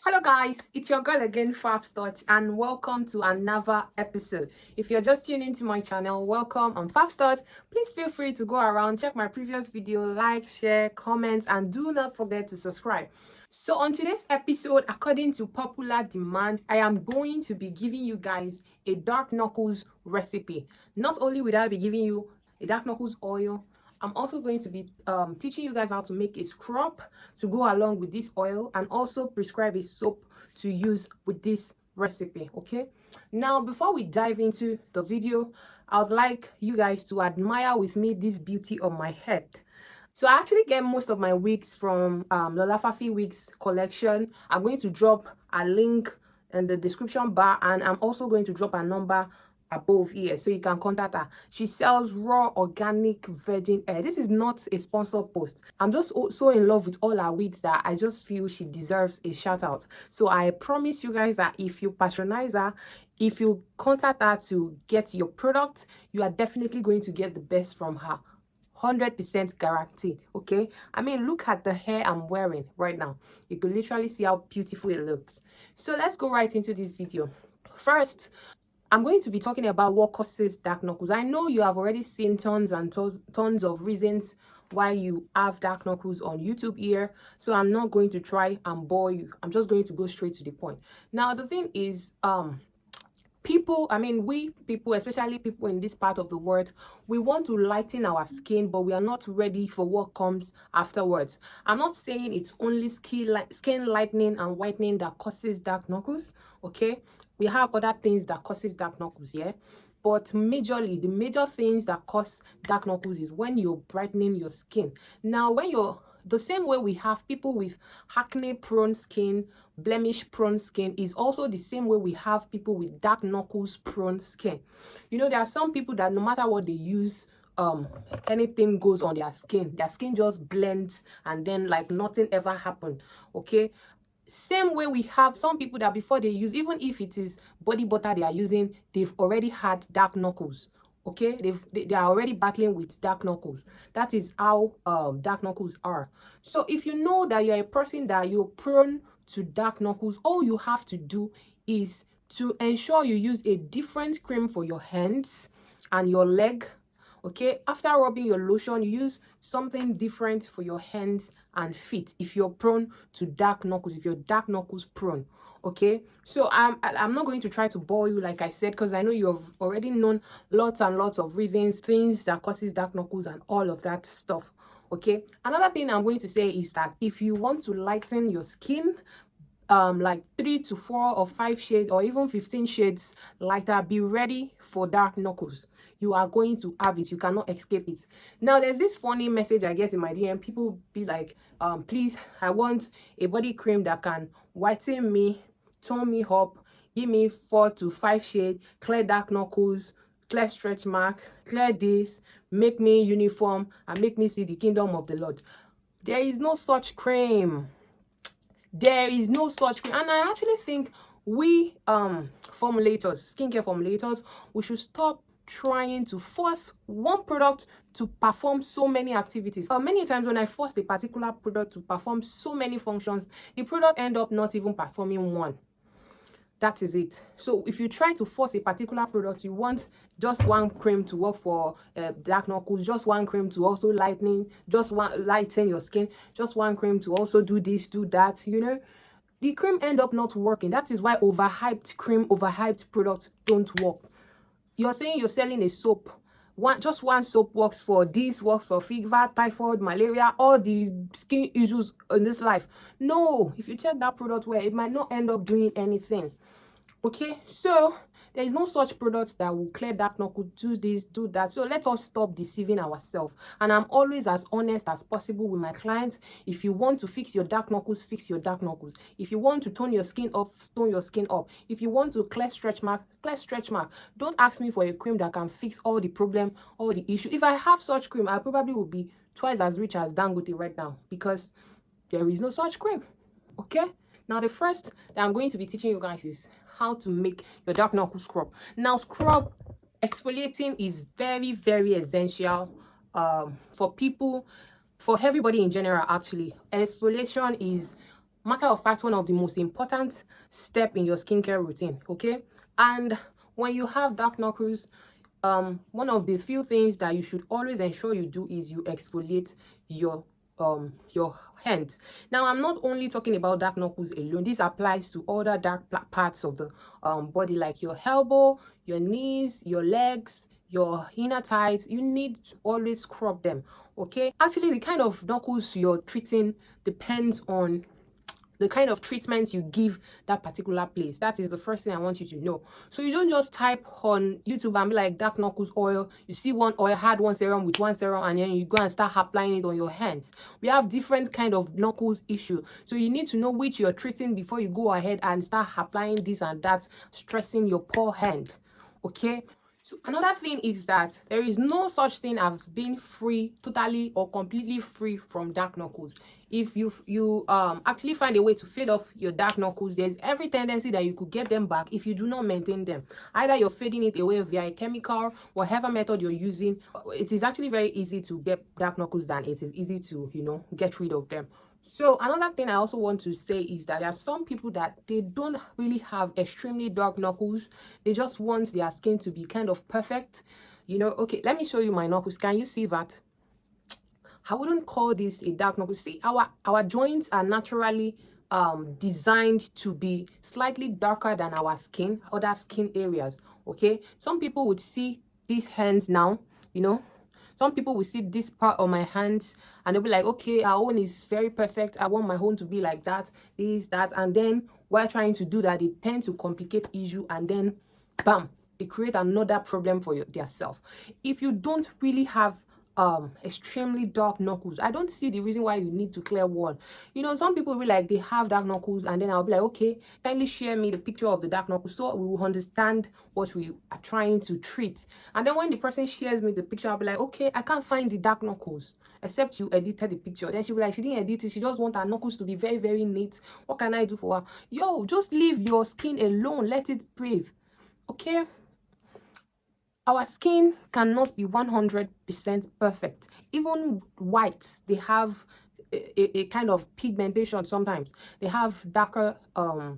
Hello guys, it's your girl again, Fabstouch, and welcome to another episode. If you're just tuning into my channel, welcome. I'm Fabstouch. Please feel free to go around, check my previous video, like, share, comment, and do not forget to subscribe. So on today's episode, according to popular demand, I am going to be giving you guys a dark knuckles recipe. Not only will I be giving you a dark knuckles oil, I'm also going to be teaching you guys how to make a scrub to go along with this oil, and also prescribe a soap to use with this recipe. Okay, now before we dive into the video, I would like you guys to admire with me this beauty on my head. So I actually get most of my wigs from Lola Fafi Wigs collection. I'm going to drop a link in the description bar, and I'm also going to drop a number above here so you can contact her. She sells raw organic virgin hair. This is not a sponsored post. I'm just so in love with all her wigs that I just feel she deserves a shout out. So I promise you guys that if you patronize her, if you contact her to get your product, you are definitely going to get the best from her. 100% guarantee. Okay, I mean, look at the hair I'm wearing right now. You can literally see how beautiful it looks. So let's go right into this video. First, I'm going to be talking about what causes dark knuckles. I know you have already seen tons and tons of reasons why you have dark knuckles on YouTube here, so I'm not going to try and bore you. I'm just going to go straight to the point. Now the thing is, people, I mean, we people, especially people in this part of the world, we want to lighten our skin, but we are not ready for what comes afterwards. I'm not saying it's only skin lightening and whitening that causes dark knuckles. Okay, we have other things that causes dark knuckles, yeah, but majorly the major things that cause dark knuckles is when you're brightening your skin. Now when you're the same way we have people with acne prone skin, blemish prone skin, is also the same way we have people with dark knuckles prone skin. You know, there are some people that no matter what they use, anything goes on their skin just blends, and then like nothing ever happened. Okay, same way we have some people that before they use, even if it is body butter they are using, they've already had dark knuckles. Okay, they are already battling with dark knuckles. That is how dark knuckles are. So if you know that you're a person that you're prone to dark knuckles, all you have to do is to ensure you use a different cream for your hands and your leg. Okay, after rubbing your lotion, you use something different for your hands and feet if you're prone to dark knuckles, if you're dark knuckles prone. Okay, so I'm not going to try to bore you like I said, because I know you have already known lots and lots of reasons, things that causes dark knuckles and all of that stuff. Okay, another thing I'm going to say is that if you want to lighten your skin, like 3 to 4 or 5 shades or even 15 shades lighter, be ready for dark knuckles. You are going to have it. You cannot escape it. Now there's this funny message I guess in my DM. People be like, please, I want a body cream that can whiten me, tone me up, give me 4 to 5 shades, clear dark knuckles, clear stretch mark, clear this, make me uniform, and make me see the kingdom of the Lord. There is no such cream. There is no such cream. And I actually think we formulators, skincare formulators, we should stop trying to force one product to perform so many activities. Many times when I force a particular product to perform so many functions, the product end up not even performing one. That is it. So if you try to force a particular product, you want just one cream to work for dark knuckles, just one cream to also lighten your skin, just one cream to also do this, do that, you know, the cream end up not working. That is why overhyped cream, overhyped products don't work. You're saying you're selling a soap, just one soap works for this, works for fever, typhoid, malaria, all the skin issues in this life. No, if you check that product well, it might not end up doing anything. Okay, so there is no such products that will clear dark knuckles, do this, do that. So let us stop deceiving ourselves. And I'm always as honest as possible with my clients. If you want to fix your dark knuckles, fix your dark knuckles. If you want to tone your skin up, tone your skin up. If you want to clear stretch mark, clear stretch mark. Don't ask me for a cream that can fix all the problem, all the issue. If I have such cream, I probably would be twice as rich as Dangote right now, because there is no such cream. Okay, now the first that I'm going to be teaching you guys is how to make your dark knuckle scrub. Now scrub exfoliating is very, very essential for people, for everybody in general. Actually, exfoliation is matter of fact, one of the most important step in your skincare routine. Okay, and when you have dark knuckles, one of the few things that you should always ensure you do is you exfoliate your hands. Now, I'm not only talking about dark knuckles alone. This applies to other dark parts of the body, like your elbow, your knees, your legs, your inner thighs. You need to always scrub them. Okay, actually, the kind of knuckles you're treating depends on the kind of treatment you give that particular place. That is the first thing I want you to know. So you don't just type on YouTube and be like dark knuckles oil. You see one oil, had one serum with one serum, and then you go and start applying it on your hands. We have different kind of knuckles issue. So you need to know which you're treating before you go ahead and start applying this and that, stressing your poor hand. Okay? So another thing is that there is no such thing as being free, totally or completely free from dark knuckles. If you actually find a way to fade off your dark knuckles, there's every tendency that you could get them back if you do not maintain them. Either you're fading it away via a chemical, whatever method you're using. It is actually very easy to get dark knuckles than it is easy to, you know, get rid of them. So another thing I also want to say is that there are some people that they don't really have extremely dark knuckles. They just want their skin to be kind of perfect. You know, okay, let me show you my knuckles. Can you see that? I wouldn't call this a dark knuckle. See, our joints are naturally designed to be slightly darker than our skin, other skin areas. Okay, some people would see these hands now, you know. Some people will see this part of my hands and they'll be like, okay, our own is very perfect. I want my own to be like that, this, that. And then while trying to do that, they tend to complicate issue, and then bam, they create another problem for their self. If you don't really have extremely dark knuckles, I don't see the reason why you need to clear one. You know, some people will be like, they have dark knuckles, and then I'll be like, okay, kindly share me the picture of the dark knuckles so we will understand what we are trying to treat. And then when the person shares me the picture, I'll be like, okay, I can't find the dark knuckles except you edited the picture. Then she'll be like, she didn't edit it, she just want her knuckles to be very, very neat. What can I do for her? Yo, just leave your skin alone, let it breathe. Okay, our skin cannot be 100% perfect. Even whites, they have a kind of pigmentation sometimes. They have darker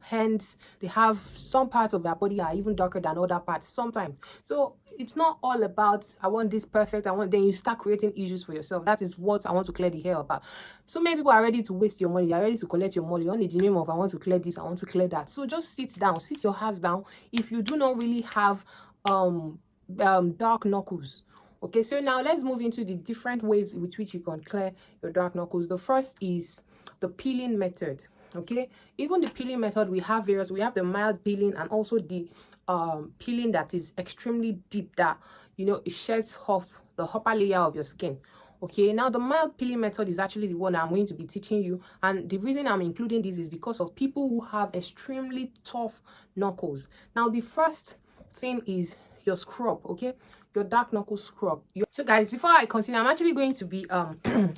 hands. They have some parts of their body are even darker than other parts sometimes. So it's not all about I want this perfect, I want, then you start creating issues for yourself. That is what I want to clear the hair about. So many people are ready to waste your money, they are ready to collect your money on the name of I want to clear this, I want to clear that. So just sit down, sit your ass down. If you do not really have dark knuckles. Okay, so now let's move into the different ways with which you can clear your dark knuckles. The first is the peeling method. Okay, even the peeling method, we have various. We have the mild peeling and also the peeling that is extremely deep, that, you know, it sheds off the upper layer of your skin. Okay, now the mild peeling method is actually the one I'm going to be teaching you, and the reason I'm including this is because of people who have extremely tough knuckles. Now the first thing is your scrub. Okay, your dark knuckle scrub. So guys, before I continue, I'm actually going to be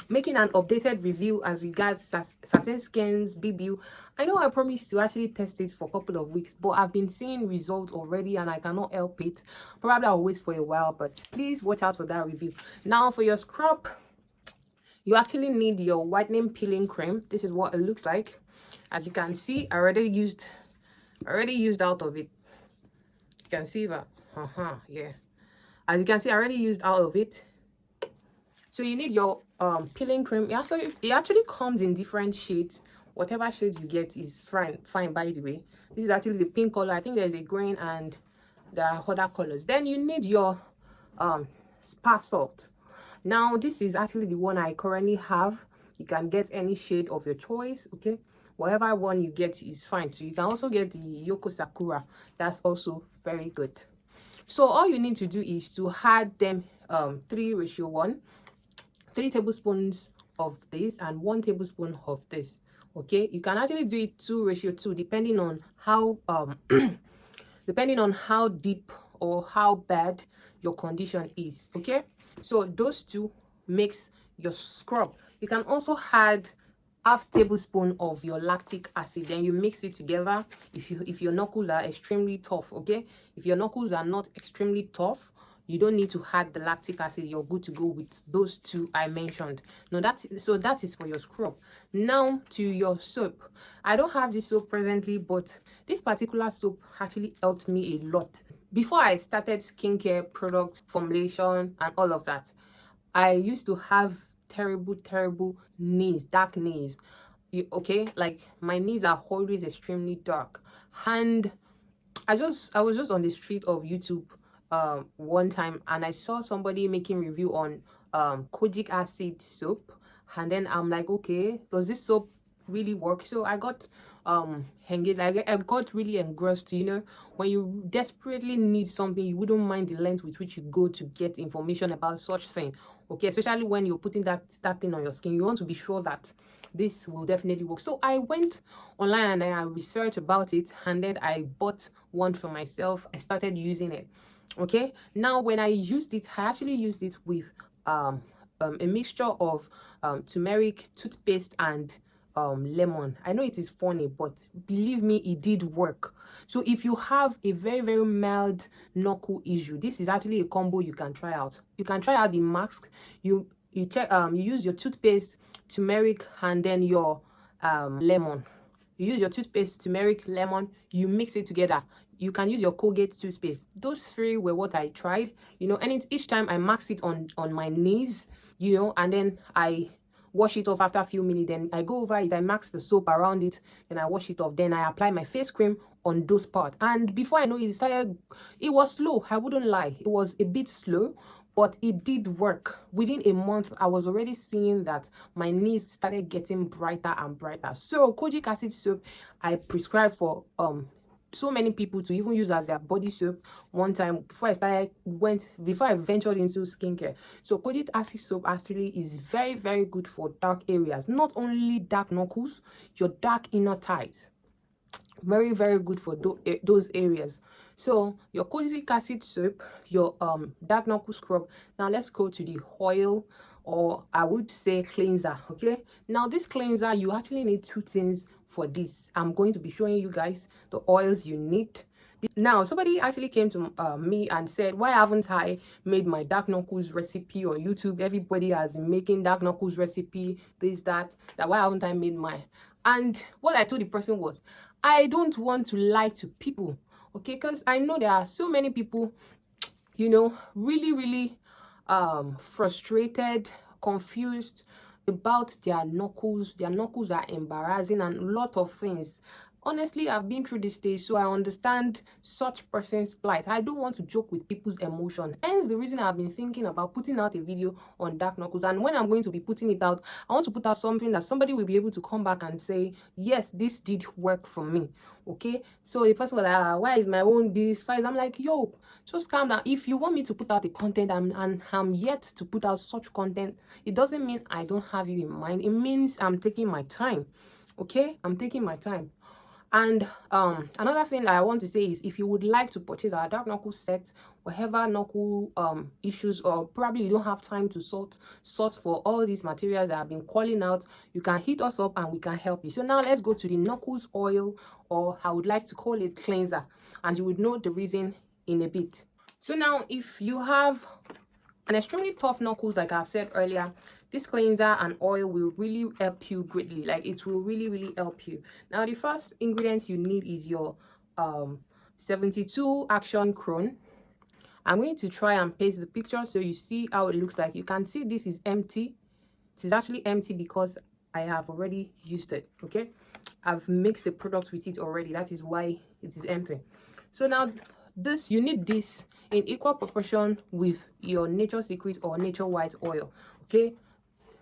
making an updated review as regards certain skins BBU. I know I promised to actually test it for a couple of weeks, but I've been seeing results already and I cannot help it. Probably I'll wait for a while, but please watch out for that review. Now for your scrub, you actually need your whitening peeling cream. This is what it looks like. As you can see, I already used out of it. You can see that. Yeah, as you can see, I already used out of it. So you need your peeling cream. It actually comes in different shades. Whatever shade you get is fine, by the way. This is actually the pink color. I think there's a green and there are other colors. Then you need your spa salt. Now this is actually the one I currently have. You can get any shade of your choice. Okay, whatever one you get is fine. So you can also get the Yoko Sakura. That's also very good. So all you need to do is to add them 3:1, 3 tablespoons of this and 1 tablespoon of this. Okay, you can actually do it 2:2 depending on how depending on how deep or how bad your condition is. Okay, so those two makes your scrub. You can also add half tablespoon of your lactic acid, then you mix it together. If your knuckles are extremely tough, okay, if your knuckles are not extremely tough, you don't need to add the lactic acid. You're good to go with those two I mentioned. Now that is for your scrub. Now to your soap. I don't have this soap presently, but this particular soap actually helped me a lot. Before I started skincare products, formulation, and all of that, I used to have terrible knees, dark knees. Okay, like my knees are always extremely dark. And I was just on the street of YouTube one time, and I saw somebody making review on kojic acid soap, and then I'm like, okay, does this soap really work? So I got engaged. I got really engrossed. You know, when you desperately need something, you wouldn't mind the length with which you go to get information about such thing. Okay, especially when you're putting that thing on your skin, you want to be sure that this will definitely work. So I went online and I researched about it, and then I bought one for myself. I started using it. Okay, now when I used it, I actually used it with a mixture of turmeric, toothpaste, and lemon. I know it is funny, but believe me, it did work. So if you have a very mild knuckle issue, this is actually a combo you can try out. You can try out the mask. You use your toothpaste, turmeric, and then your lemon. You use your toothpaste, turmeric, lemon, you mix it together. You can use your Colgate toothpaste. Those three were what I tried, you know, and each time I maxed it on my knees, you know, and then I wash it off after a few minutes. Then I go over it, I max the soap around it, then I wash it off, then I apply my face cream on those parts. And before I know it was slow. I wouldn't lie, it was a bit slow, but it did work. Within a month, I was already seeing that my knees started getting brighter and brighter. So kojic acid soap I prescribed for so many people to even use as their body soap one time before I ventured into skincare. So kojic acid soap actually is very good for dark areas, not only dark knuckles, your dark inner thighs. Very good for those areas. So your kojic acid soap, your dark knuckle scrub. Now let's go to the oil, or I would say cleanser. Okay, now this cleanser, you actually need two things for this. I'm going to be showing you guys the oils you need. Now somebody actually came to me and said, why haven't I made my dark knuckles recipe on YouTube? Everybody has been making dark knuckles recipe, this that why haven't I made mine? And what I told the person was, I don't want to lie to people, okay? Because I know there are so many people, you know, really frustrated, confused about their knuckles. Their knuckles are embarrassing and a lot of things. Honestly, I've been through this stage, so I understand such person's plight. I don't want to joke with people's emotions. Hence the reason I've been thinking about putting out a video on dark knuckles. And when I'm going to be putting it out, I want to put out something that somebody will be able to come back and say, yes, this did work for me. Okay, so the person was like, why is my own this? I'm like, yo, just calm down. If you want me to put out the content and I'm yet to put out such content, it doesn't mean I don't have you in mind. It means I'm taking my time. Okay, I'm taking my time. And another thing I want to say is, if you would like to purchase our dark knuckle set, whatever knuckle issues, or probably you don't have time to source for all these materials that I've been calling out, you can hit us up and we can help you. So now let's go to the knuckles oil, or I would like to call it cleanser, and you would know the reason in a bit. So now, if you have an extremely tough knuckles, like I've said earlier, this cleanser and oil will really help you greatly. Like, it will really help you. Now the first ingredient you need is your 72 action chrono. I'm going to try and paste the picture so you see how it looks like. You can see this is empty. It is actually empty because I have already used it. Okay, I've mixed the product with it already. That is why it is empty. So now you need this in equal proportion with your Nature Secret or Nature White oil. Okay,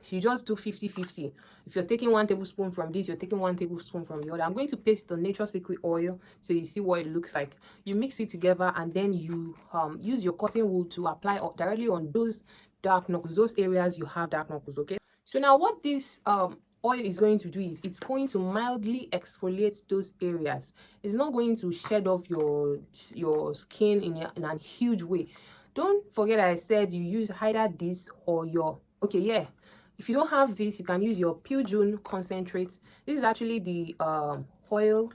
you just do 50-50. If you're taking 1 tablespoon from this, you're taking 1 tablespoon from the other. I'm going to paste the Nature Secret oil so you see what it looks like. You mix it together, and then you use your cotton wool to apply directly on those dark knuckles, those areas you have dark knuckles. Okay, so now what this oil is going to do is, it's going to mildly exfoliate those areas. It's not going to shed off your skin in a huge way. Don't forget I said you use either this or your, okay, yeah, if you don't have this, you can use your Peu June concentrate. This is actually the oil.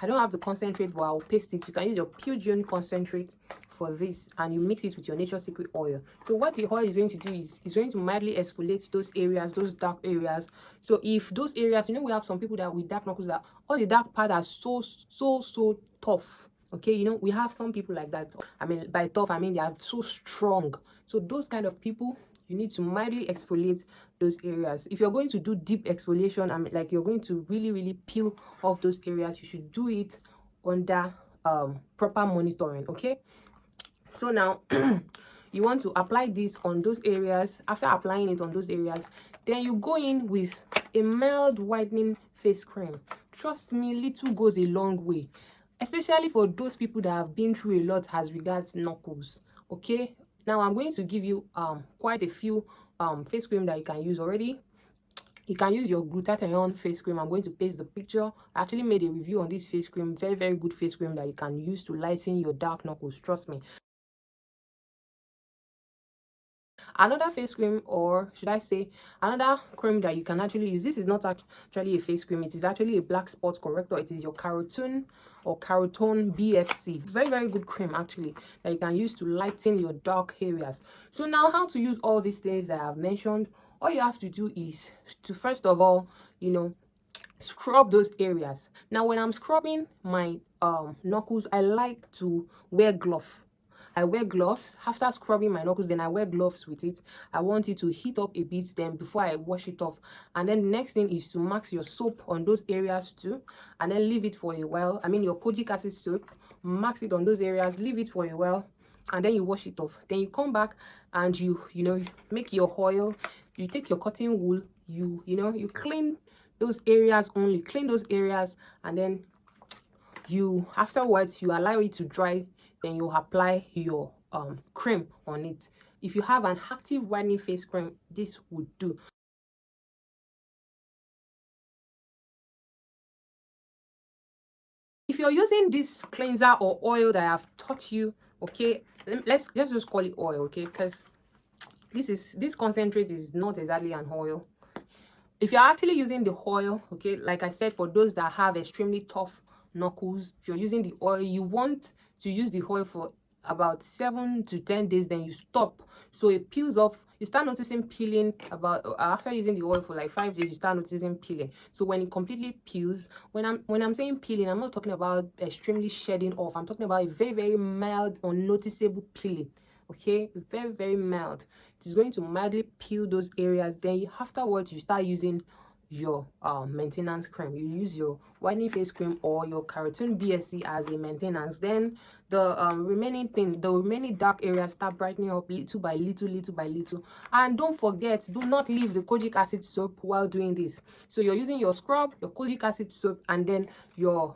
I don't have the concentrate, but I'll paste it. You can use your Peu June concentrate for this, and you mix it with your Nature's Secret oil. So what the oil is going to do is it's going to mildly exfoliate those areas, those dark areas. So if those areas, you know, we have some people that with dark knuckles that all the dark part are so tough. Okay, you know, we have some people like that. I mean, by tough I mean they are so strong. So those kind of people, you need to mildly exfoliate those areas. If you're going to do deep exfoliation, I mean, like you're going to really peel off those areas, you should do it under proper monitoring. Okay, so now you want to apply this on those areas. After applying it on those areas, then you go in with a mild whitening face cream. Trust me, little goes a long way, especially for those people that have been through a lot as regards knuckles. Okay, now I'm going to give you quite a few face cream that you can use already. You can use your Glutathione face cream. I'm going to paste the picture. I actually made a review on this face cream. Very good face cream that you can use to lighten your dark knuckles. Trust me. Another face cream, or should I say another cream that you can actually use, this is not actually a face cream, it is actually a black spot corrector. It is your Carotone or Carotone BSC. Very good cream actually that you can use to lighten your dark areas. So now, how to use all these things that I've mentioned? All you have to do is to, first of all, you know, scrub those areas. Now when I'm scrubbing my knuckles, I like to wear gloves. I wear gloves after scrubbing my knuckles, then I wear gloves with it. I want it to heat up a bit then before I wash it off. And then the next thing is to max your soap on those areas too, and then leave it for a while. I mean your kojic acid soap, max it on those areas, leave it for a while, and then you wash it off. Then you come back and you know, make your oil. You take your cotton wool, you know, you clean those areas, only clean those areas, and then you afterwards you allow it to dry. Then you apply your cream on it. If you have an active whitening face cream, this would do. If you're using this cleanser or oil that I have taught you, okay, let's just call it oil, okay, because this concentrate is not exactly an oil. If you're actually using the oil, okay, like I said, for those that have extremely tough knuckles, if you're using the oil, you want to use the oil for about 7 to 10 days, then you stop, so it peels off. You start noticing peeling about after using the oil for like 5 days. You start noticing peeling. So when it completely peels, when I'm saying peeling, I'm not talking about extremely shedding off. I'm talking about a very mild, unnoticeable peeling. Okay, very mild. It is going to mildly peel those areas. Then afterwards you start using your maintenance cream. You use your whitening face cream or your Carotone BSC as a maintenance. Then the remaining dark areas start brightening up little by little. And don't forget, do not leave the kojic acid soap while doing this. So you're using your scrub, your kojic acid soap, and then your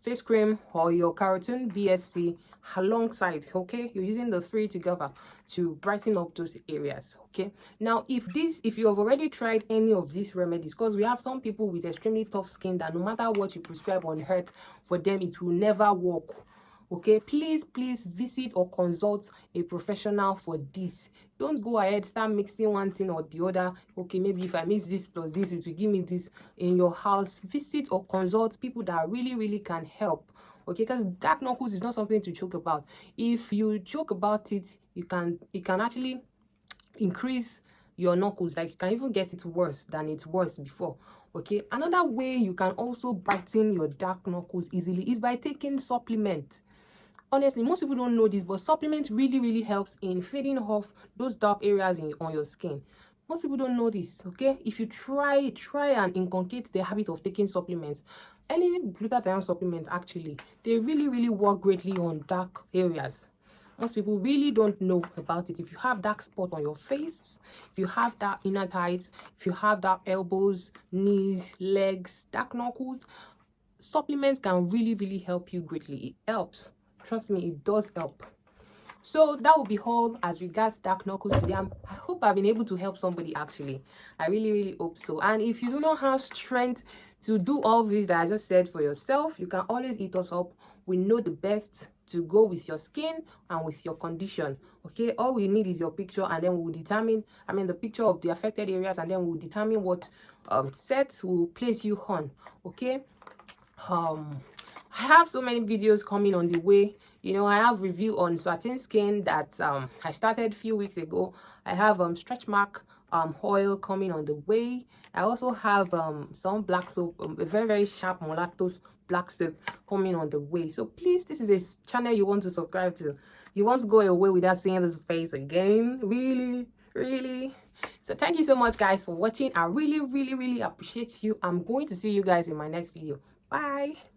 face cream or your Carotone BSC alongside. Okay, you're using the three together to brighten up those areas. Okay, now if you have already tried any of these remedies, because we have some people with extremely tough skin that no matter what you prescribe on earth, for them it will never work. Okay, please visit or consult a professional for this. Don't go ahead start mixing one thing or the other. Okay, maybe if I mix this plus this, it will give me this. In your house, visit or consult people that really can help. Okay, because dark knuckles is not something to joke about. If you joke about it, it can actually increase your knuckles. Like you can even get it worse than it was before. Okay, another way you can also brighten your dark knuckles easily is by taking supplements. Honestly, most people don't know this, but supplement really helps in fading off those dark areas on your skin. Most people don't know this. Okay, if you try and inculcate the habit of taking supplements, any glutathione supplement, actually they really work greatly on dark areas. Most people really don't know about it. If you have dark spot on your face, if you have dark inner thighs, if you have dark elbows, knees, legs, dark knuckles, supplements can really help you greatly. It helps. Trust me, it does help. So that will be all as regards dark knuckles today. I hope I've been able to help somebody. Actually, I really hope so. And if you do not have strength to do all this that I just said for yourself, you can always hit us up. We know the best to go with your skin and with your condition. Okay, all we need is your picture, and then we'll determine, I mean the picture of the affected areas, and then we'll determine what set will place you on. Okay, I have so many videos coming on the way. You know, I have review on satin skin that I started a few weeks ago. I have stretch mark oil coming on the way. I also have some black soap, a very sharp mulattoes black soap coming on the way. So please, this is a channel you want to subscribe to. You want to go away without seeing this face again? Really? So thank you so much, guys, for watching. I really appreciate you. I'm going to see you guys in my next video. Bye.